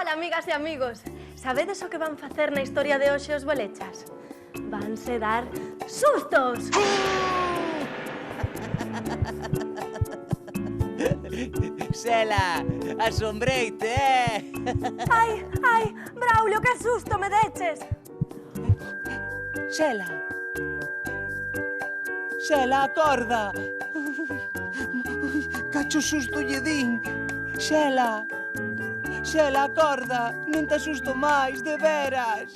Ola, amigas e amigos. Sabedes o que van facer na historia de hoxe os bolechas? Vanse dar sustos! Xela, asombreite, Ai, Braulio, que susto me deches! Xela. Xela, acorda. Cacho susto lle din. Xela. Xela, acorda. Non te asusto máis, de veras.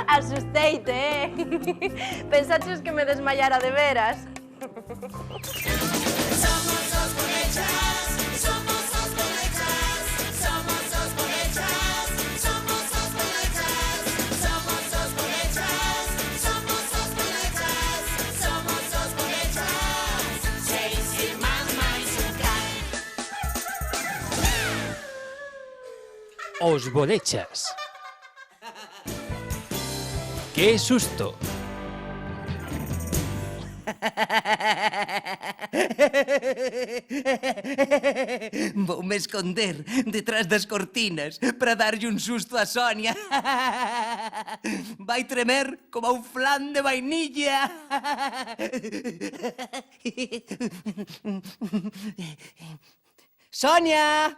Asusteite, Pensaches que me desmayara de veras? Somos os bolechas, somos os bolechas, somos os bolechas, somos os bolechas, somos os bolechas, somos os bolechas, somos os bolechas, seis irmãs máis un can. Os bolechas. ¡Qué susto! Voume esconder detrás das cortinas para darlle un susto a Sonia. Vai tremer como un flan de vainilla. Sonia,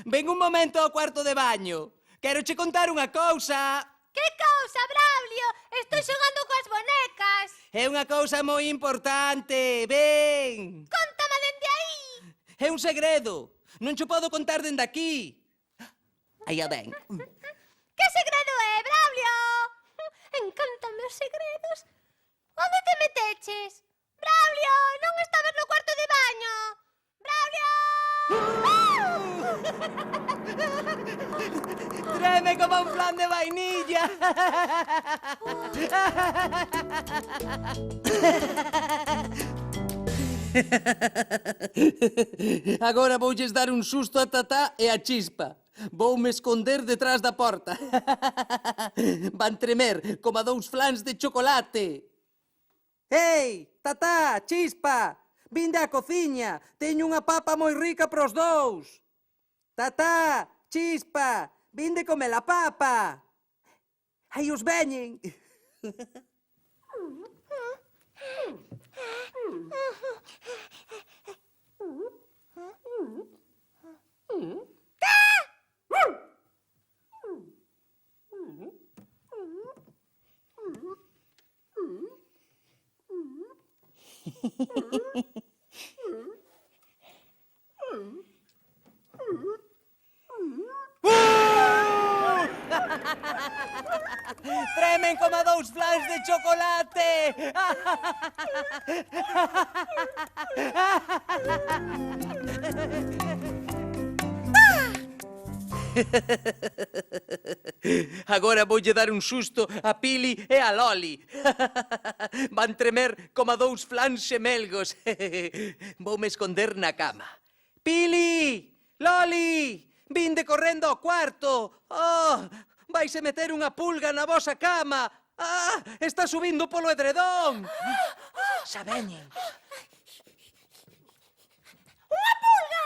ven un momento ao cuarto de baño. Quero che contar unha cousa. Que cousa, Braulio? Estou xogando coas bonecas. É unha cousa moi importante. Ven. Contama dende aí. É un segredo. Non cho podo contar dende aquí. Aí a ven. Que segredo é, Braulio? Encántame os segredos. Onde te meteches? Braulio, non estabas no cuarto de baño. Braulio! Treme como un flan de vainilla. Agora voulles dar un susto a Tatá e a Chispa. Voume esconder detrás da porta. Van tremer como a dous flans de chocolate. Ei, Tatá, Chispa, vinde á cociña. Teño unha papa moi rica pros dous. Tatá, Chispa, vinde comer a papa. Aí os veñen. Tremen como dous flans de chocolate. Agora voulle dar un susto a Pili e a Loli. Van tremer como dous flans xemelgos. Voume esconder na cama. Pili! Loli! Vinde correndo ao cuarto. Oh, vaise meter unha pulga na vosa cama. Ah, está subindo polo edredón. Xa veñen. Unha pulga!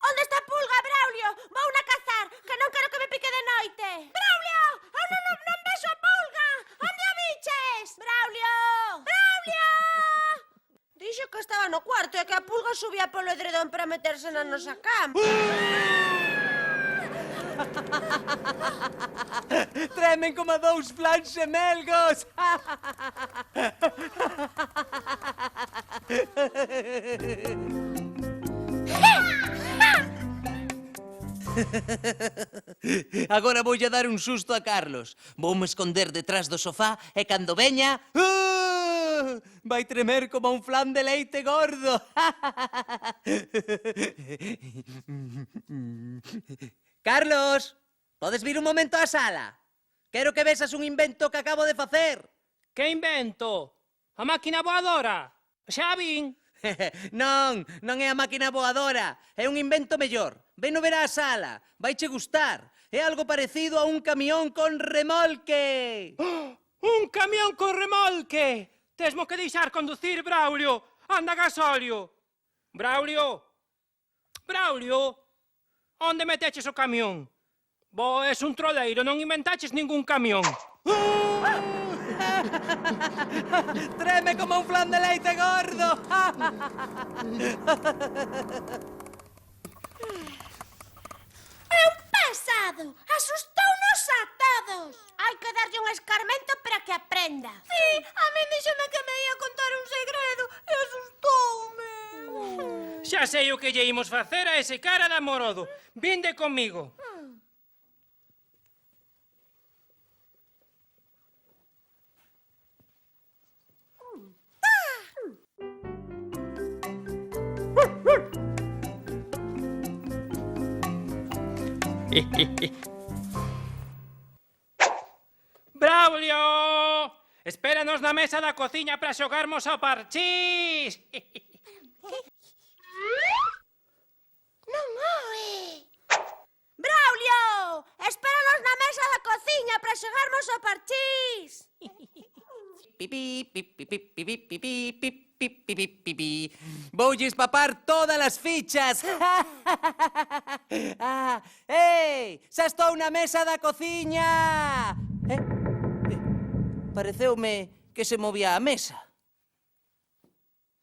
Onde está a pulga, Braulio? Vou na cazar, que non quero que me pique de noite. Braulio! Oh, non vexo a pulga! Onde a biches? Braulio! Braulio! Dixo que estaba no cuarto e que a pulga subía polo edredón para meterse na nosa cama. Tremen como dous flans xemelgos. Agora voulle dar un susto a Carlos. Voume esconder detrás do sofá e cando veña... vai tremer como un flan de leite gordo. Carlos, podes vir un momento á sala? Quero que vexas un invento que acabo de facer. Que invento? A máquina voadora? Xa vin. Non é a máquina voadora. É un invento mellor. Ven no ver á sala. Vaiche gustar. É algo parecido a un camión con remolque. Un camión con remolque! Tesmo que deixar conducir, Braulio. Anda gasóleo. Braulio! Braulio! Onde meteches o camión? Vos és un troleiro, non inventaches ningún camión. Treme como un flan de leite gordo. É un pesado! Asustounos a todos! Hai que darlle un escarmento para que aprenda. Sí, a min díxome que me ia contar un segredo e asustoume. Xa sei o que lle imos facer a ese cara de amorodo. Vinde comigo. Braulio! Espéranos na mesa da cociña para xogarmos ao parchís. Non oe! Braulio! Espéranos na mesa da cociña para xogarmos ao parchís! Voulles papar todas as fichas. Ei, xa estou na mesa da cociña. Pareceume que se movía a mesa.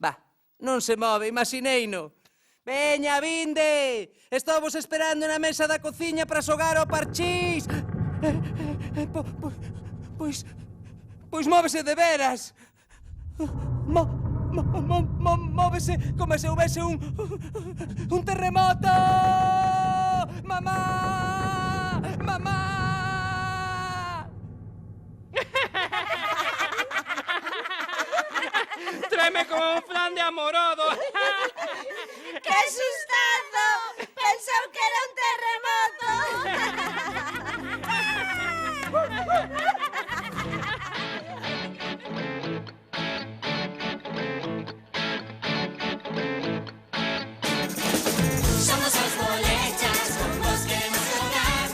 Va, non se move, imaxineino. Veña, vinde! Estou vos esperando na mesa da cociña para xogar ao parchís. Pois móvese de veras. Móvese como se houvese un terremoto. Mamá! Mamá! Treme como un flan de amorodo. Que asustado! Pensou que era un terremoto! Somos os bolechas, con vos queremos xogar.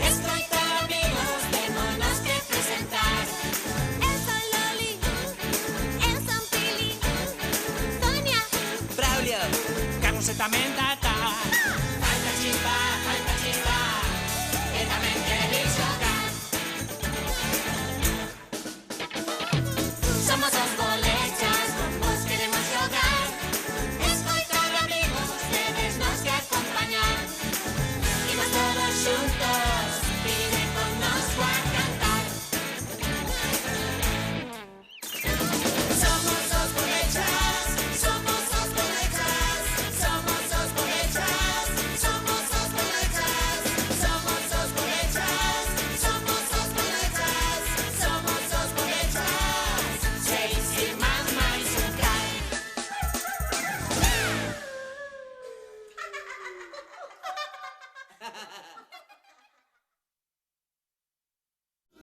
Escoitar amigos, témonos que presentar. Eu son Loli, eu son Pili, Sonia, Braulio! Carlos e tamén Tata. falta chispa, que tamén queres xogar. Somos os bolechas, con vos queremos xogar. Escoitar amigos, tedes-nos que acompañar. Imos todos xuntos, pide connosco a cantar. Somos os bolechas, somos os bolechas, somos os bolechas, somos os bolechas, somos os bolechas, somos os bolechas, somos os bolechas. Seis irmãs máis un can.